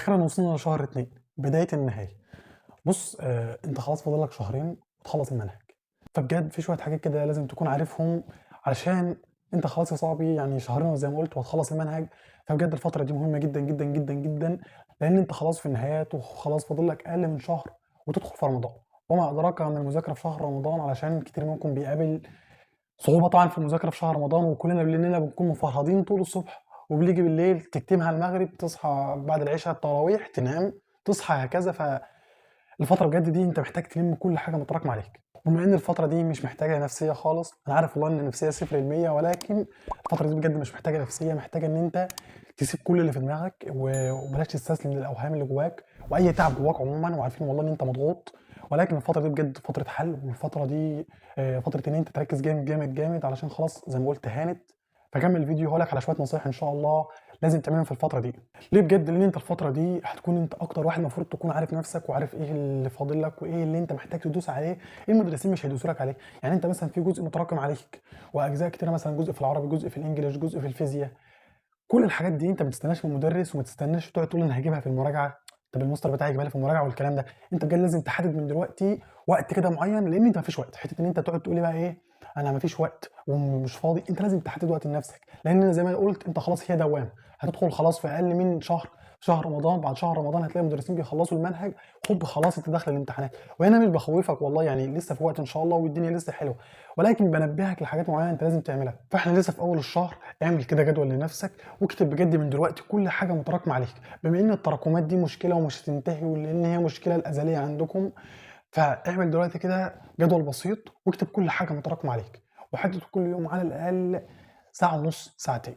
أخيرًا وصلنا لشهر 2 بداية النهاية. بُص، أنت خلاص فاضل لك شهرين وتخلّص المنهج، فبجد في شوية حاجات كده لازم تكون عارفهم علشان أنت خلاص يا صاحبي يعني شهرين وزي ما قُلت وهتخلّص المنهج. فبجد الفترة دي مهمة جدًا، جدًا، جدًا، جدًا، لإن أنت خلاص في النهايات وخلاص فاضل لك أقل من شهر وتدخل في رمضان، وما أدراك ما المذاكرة في شهر رمضان علشان كتير منكم بيقابل صعوبة طبعًا في المذاكرة في شهر رمضان، وكلنا لأننا بنكون مفرهدين طول الصبح، وبنيجي بالليل تكتمها المغرب، تصحى بعد العشا التراويح، تنام، تصحى هكذا. فالفترة بجد دي أنت محتاج تلم كل حاجة متراكمة عليك، بما إن الفترة دي مش محتاجة نفسية خالص. أنا عارف والله إن النفسية 0%، ولكن الفترة دي بجد مش محتاجة نفسية، محتاجة إن أنت تسيب كل اللي في دماغك وبلاش تستسلم للأوهام اللي جواك وأي تعب جواك عمومًا، وعارفين والله إن أنت مضغوط، ولكن الفترة دي بجد فترة حل، والفترة دي فترة إن أنت تركّز جامد، جامد، جامد علشان خلاص زي ما قُلت هانت. فكمّل الفيديو هاقول لك على شوية نصايح إن شاء الله لازم تعملهم في الفترة دي. ليه بجد؟ لإن أنت الفترة دي هتكون أنت أكتر واحد المفروض تكون عارف نَفْسك وعارف إيه اللي فاضل لك وإيه اللي أنت محتاج تدوس عليه، إيه المدرسين مش هيدوسوا لك عليه. يعني أنت مثلًا في جزء متراكم عليك وأجزاء كتيرة، مثلًا جزء في العربي، جزء في الإنجليش، جزء في الفيزيا. كل الحاجات دي أنت ما تستناش من المدرس وما تستناش تقعد تقول أنا هاجيبها في المراجعة، طب المستر بتاعي هيجيبها لي في المراجعة والكلام ده. أنت بجد لازم تحدد من دلوقتي وقت كده معين، لأن أنت ما فيش وقت. حتة إن أنت تقعد تقول لي بقى إيه أنا ما فيش وقت ومش فاضي، أنت لازم تحدد وقت لنفسك، لأن أنا زي ما قلت أنت خلاص هي دوامة. هتدخل خلاص في أقل من شهر، شهر رمضان. بعد شهر رمضان هتلاقي المدرسين بيخلصوا المنهج، خد خلاص أنت داخل الامتحانات. وهنا مش بخوفك والله، يعني لسه في وقت إن شاء الله والدنيا لسه حلوة، ولكن بنبهك لحاجات معينة أنت لازم تعملها. فإحنا لسه في أول الشهر، اعمل كده جدول لنفسك واكتب بجد من دلوقتي كل حاجة متراكمة عليك، بما إن التراكمات دي مشكلة ومش هتنتهي ولأن هي مشكلة الأزلية عندكم. فاعمل دلوقتي كده جدول بسيط واكتب كل حاجة متراكمة عليك، وحدد كل يوم على الأقل ساعة ونص، ساعتين.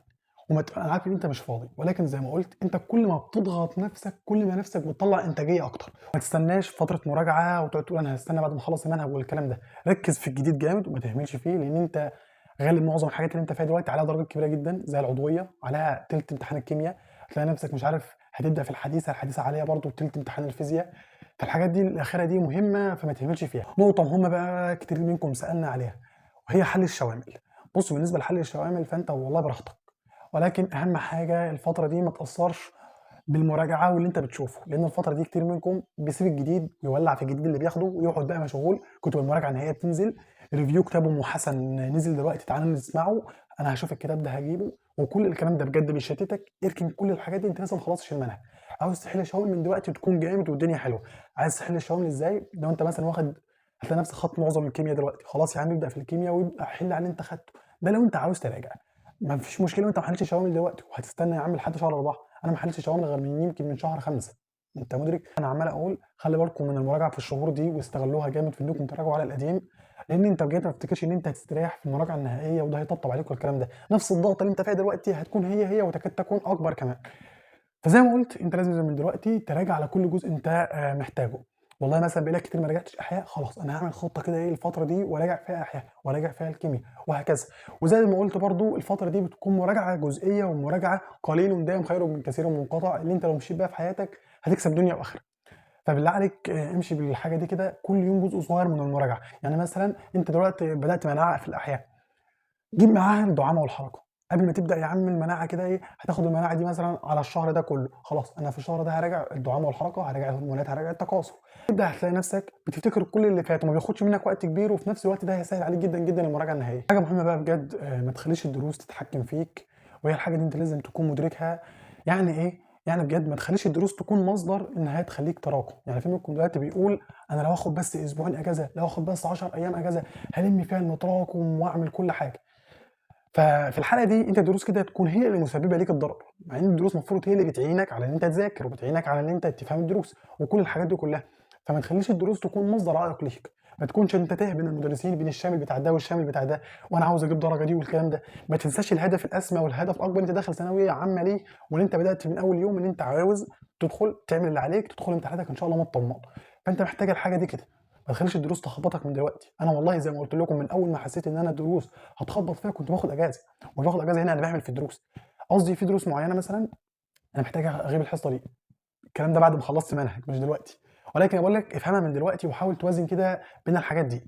أنا عارف إن أنت مش فاضي، ولكن زي ما قلت أنت كل ما بتضغط نفسك كل ما نفسك بتطلع إنتاجية أكتر. ما تستناش فترة مراجعة وتقعد تقول أنا هستنى بعد ما أخلص المنهج والكلام ده. ركز في الجديد جامد وما تهملش فيه، لأن أنت غالب معظم الحاجات اللي أنت فيها دلوقتي عليها درجات كبيرة جدًا، زي العضوية عليها تِلت امتحان الكيميا، هتلاقي نفسك مش عارف هتبدأ في الحديثة، الحديثة عليها برضه تِلت امتحان الفيزيا. فالحاجات دي الأخيرة دي مهمة فما تهملش فيها. نقطة مهمة بقى كتير منكم سألنا عليها وهي حل الشوامل. بُص، بالنسبة لحل الشوامل فأنت والله براحتك، ولكن أهم حاجة الفترة دي ما تأثّرش بالمراجعة واللي أنت بتشوفه، لأن الفترة دي كتير منكم بيسيب الجديد يولّع في الجديد اللي بياخده ويقعد بقى مشغول. كتب المراجعة النهائية بتنزل، ريفيو كتاب أم حسن نزل دلوقتي تعالَ نسمعه، أنا هاشوف الكتاب ده هاجيبه، وكل الكلام ده بجد بيشتتك. اركن كل الحاجات دي، أنت لسه ما خلصتش المنهج. عاوز تحل شاومل من دلوقتي وتكون جامد والدنيا حلوة. عايز تحل شاومل إزاي؟ لو أنت مثلًا واخد هتلاقي نفسك خدت معظم الكيميا دلوقتي، خلاص يا عم ابدأ في الكيميا وابقى حل على اللي أنت خدته. ده لو أنت عاوز تراجع، ما فيش مشكلة وأنت ما حلتش شاومل دلوقتي وهتستنى يا عم لحد شهر 4. أنا ما حلتش شاومل غير من يمكن من شهر 5. أنت مدرك؟ أنا عمّال أقول خلّي بالكم من المراجعة في الشهور دي واستغلوها جامد في إنكم تراجعوا على القديم، لإن أنت بجد ما تفتكرش إن أنت هتستريح في المراجعة النهائية وده هيطبطب عليك والكلام ده. نفس الضغطة اللي أنت فيها دلوقتي هتكون هي وتكاد تكون أكبر كمان. فزي ما قُلت أنت لازم من دلوقتي تراجع على كل جزء أنت محتاجه. والله مثلًا بقى لك كتير ما راجعتش أحياء، خلاص أنا هاعمل خطة كده إيه الفترة دي وأراجع فيها أحياء وأراجع فيها الكيميا وهكذا. وزي ما قُلت برضه الفترة دي بتكون مراجعة جزئية ومراجعة قليل دام خير من كثير منقطع، اللي أنت لو مشيت بيها في حياتك هتكسب دنيا وآخرة. فبالله عليك امشي بالحاجة دي كده كل يوم جزء صغير من المراجعة. يعني مثلًا أنت دلوقتي بدأت مناعة في الأحياء، جيب معاها الدعامة والحركة. قبل ما تبدأ يا عم المناعة كده إيه، هتاخد المناعة دي مثلًا على الشهر ده كله، خلاص أنا في الشهر ده هاراجع الدعامة والحركة، هاراجع الهرمونات، هاراجع التكاثر. تبدأ هتلاقي نفسك بتفتكر كل اللي فات وما بياخدش منك وقت كبير، وفي نفس الوقت ده هيسهل عليك جدًا، جدًا المراجعة النهائية. حاجة مهمة بقى بجد ما تخليش الدروس تتحكم فيك، وهي الحاجة دي أنت لازم تكون مدركها. يعني إيه؟ يعني بجد ما تخليش الدروس تكون مصدر إنها تخليك تراكم. يعني في منكم دلوقتي بيقول أنا لو هاخد بس أسبوعين أجازة، لو هاخد بس 10 أيام أجازة، هالم فيها المتراكم وأعمل كل حاجة. ففي الحالة دي أنت الدروس كده تكون هي اللي مسببة ليك الضرر، مع إن الدروس المفروض هي اللي بتعينك على إن أنت تذاكر، وبتعينك على إن أنت تفهم الدروس وكل الحاجات دي كلها. فما تخليش الدروس تكون مصدر عائق ليك، ما تكونش أنت تايه بين المدرسين، بين الشامل بتاع ده والشامل بتاع ده، وأنا عاوز أجيب درجة دي والكلام ده. ما تنساش الهدف الأسمى والهدف الأكبر، أنت داخل ثانوية عامة ليه؟ وإن أنت بدأت من أول يوم إن أنت عاوز تدخل تعمل اللي عليك، تدخل امتحاناتك إن شاء الله مطمن. فأنت محتاج الحاجة دي كده. ما تخليش الدروس تخبطك من دلوقتي. أنا والله زي ما قلت لكم من أول ما حسيت إن أنا الدروس هتخبط فيها كنت باخد أجازة. مش باخد اجازه هنا، انا باعمل في الدروس. قصدي في دروس معينه مثلا انا محتاج اغيب الحصه دي، الكلام ده بعد ما خلصت منهج مش دلوقتي. ولكن بقول لك افهمها من دلوقتي وحاول توازن كده بين الحاجات دي.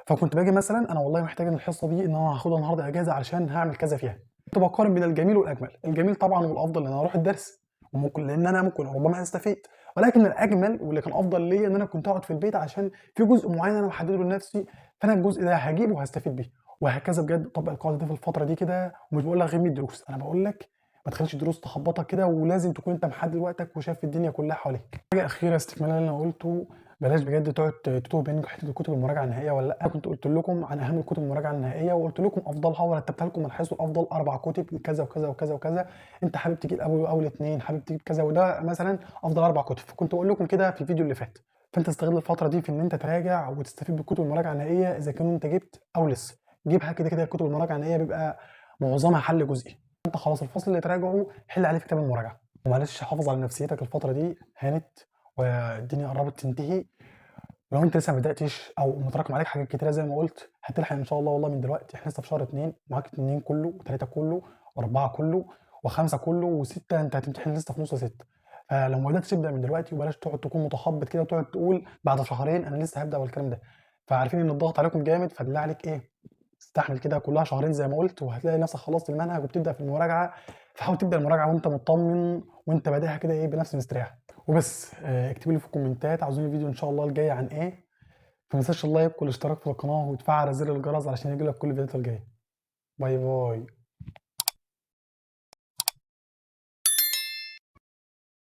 فكنت باجي مثلا انا والله محتاج ان الحصه دي ان انا هاخدها النهارده اجازه علشان هعمل كذا فيها. كنت بقارن بين الجميل والاجمل. الجميل طبعا والافضل ان انا اروح الدرس، وممكن لان انا ممكن ربما هستفيد، ولكن الاجمل واللي كان افضل ليا ان انا كنت اقعد في البيت عشان في جزء معين انا محدده لنفسي، فانا الجزء ده هجيبه وهستفيد بيه. وهكذا بجد طبق القاعده دي في الفتره دي كده، ومش بقول لك غير 100 دروس، انا بقول لك ما تخليش الدروس تخبطك كده، ولازم تكون انت محدد وقتك وشايف الدنيا كلها حواليك. حاجه اخيره استكمالا اللي انا قلته، بلاش بجد تقعد تتوه بين حته الكتب المراجعه النهائيه ولا لا. كنت قلت لكم عن اهم الكتب المراجعه النهائيه، وقلت لكم افضلها ورتبتها لكم من حيث الافضل 4 كتب كذا وكذا وكذا وكذا. انت حابب تجيب اول 2، حابب تجيب كذا، وده مثلا افضل 4 كتب، فكنت بقول لكم كده في الفيديو اللي فات. فانت استغل الفتره دي في ان انت تراجع وتستفيد بالكتب المراجعه النهائيه اذا كنت انت جبت او لسه. جيبها كده كده، الكتب المراجعه النهائيه بيبقى معظمها حل جزئي. انت خلاص الفصل اللي تراجعه حل عليه في كتاب المراجعه. ومعلش حافظ على نفسيتك، الفتره دي هانت والدنيا قربت تنتهي. ولو انت لسه ما بداتش او متراكم عليك حاجات كتيره زي ما قلت، هتلحق ان شاء الله والله من دلوقتي. احنا لسه في شهر 2، معاك 2 كله و3 كله و4 كله و5 كله و6، انت هتمتحن لسه في نص 6. فلو ما بداتش تبدا من دلوقتي، وبلاش تقعد تكون متخبط كده وتقعد تقول بعد شهرين انا لسه هبدا والكلام ده. فعارفين ان الضغط عليكم جامد، فبالله عليك ايه، استحمل كده كلها شهرين زي ما قلت، وهتلاقي نفسك خلصت المنهج وبتبدا في المراجعه. فحاول تبدا المراجعه وانت مطمن، وانت بادئها كده ايه بنفس مستريح وبس. اكتبوا لي في الكومنتات عاوزين الفيديو ان شاء الله الجاي عن ايه. ما تنساش اللايك والاشتراك في القناه وتفعل زر الجرس علشان يجيلك كل الفيديوهات الجايه. باي باي.